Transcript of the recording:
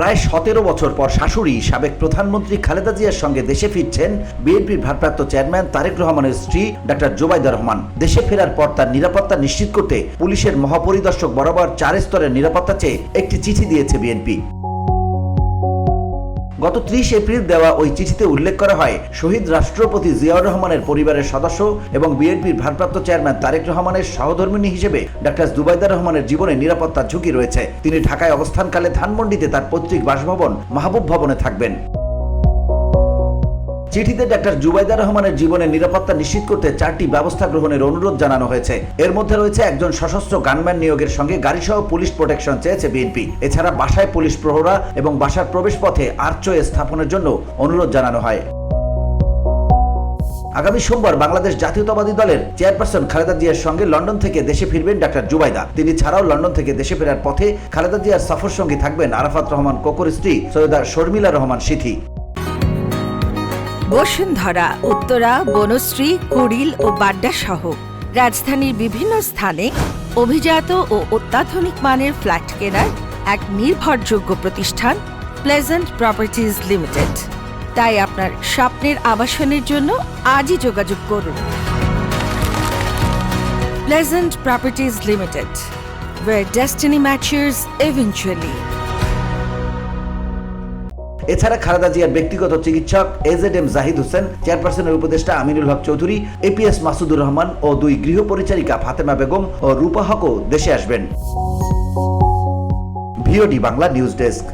প্রায় 17 বছর পর শাশুড়ি সাবেক প্রধানমন্ত্রী খালেদা জিয়ার সঙ্গে দেশে ফিরছেন বিএনপির ভারপ্রাপ্ত চেয়ারম্যান তারেক রহমানের স্ত্রী ডক্টর জুবাইদা রহমান। দেশে ফেরার পর তার নিরাপত্তা নিশ্চিত করতে পুলিশের মহাপরিদর্শক বরাবর 4 স্তরের নিরাপত্তা চেয়ে একটি চিঠি দিয়েছে বিএনপি। গত 30 এপ্রিল দেওয়া ওই চিঠিতে উল্লেখ করা হয়, শহীদ রাষ্ট্রপতি জিয়াউর রহমানের পরিবারের সদস্য এবং বিএনপির ভারপ্রাপ্ত চেয়ারম্যান তারেক রহমানের সহধর্মিণী হিসেবে ডক্টর জুবাইদা রহমানের জীবনে নিরাপত্তার ঝুঁকি রয়েছে। তিনি ঢাকায় অবস্থানকালে ধানমন্ডিতে তার পৈতৃক বাসভবন মাহবুব ভবনে থাকবেন। চিঠিতে ডক্টর জুবাইদা রহমানের জীবনের নিরাপত্তা নিশ্চিত করতে 4টি ব্যবস্থা গ্রহণের অনুরোধ জানানো হয়েছে। এর মধ্যে রয়েছে একজন সশস্ত্র গানম্যান নিয়োগের সঙ্গে গাড়িসহ পুলিশ প্রোটেকশন চেয়েছে বিএনপি। এছাড়া বাসায় পুলিশ প্রহরা এবং বাসার প্রবেশ পথে আর্চওয়ে স্থাপনের জন্য অনুরোধ জানানো হয়। আগামী সোমবার বাংলাদেশ জাতীয়তাবাদী দলের চেয়ারপারসন খালেদা জিয়ার সঙ্গে লন্ডন থেকে দেশে ফিরবেন ডক্টর জুবাইদা। তিনি ছাড়াও লন্ডন থেকে দেশে ফেরার পথে খালেদা জিয়ার সফর সঙ্গী থাকবেন আরাফাত রহমান কোকোর স্ত্রী সৈয়দা শর্মিলা রহমান সিথি। বসুন্ধরা, উত্তরা, বনশ্রী, কুড়িল ও বাড্ডা সহ রাজধানীর বিভিন্ন স্থানে অভিজাত ও অত্যাধুনিক মানের ফ্ল্যাট কেনার এক নির্ভরযোগ্য প্রতিষ্ঠান প্লেজেন্ট প্রপার্টিজ লিমিটেড। তাই আপনার স্বপ্নের আবাসনের জন্য আজই যোগাযোগ করুন। Pleasant properties limited, where destiny matches eventually. এছাড়া খালেদা জিয়ার ব্যক্তিগত চিকিৎসক এজেডএম জাহিদ হোসেন, চেয়ারপারসনের উপদেষ্টা আমিনুল হক চৌধুরী, এপিএস মাসুদুর রহমান ও 2 গৃহ পরিচারিকা ফাতেমা বেগম ও রূপা হকও দেশে আসবেন। VOD Bangla news desk.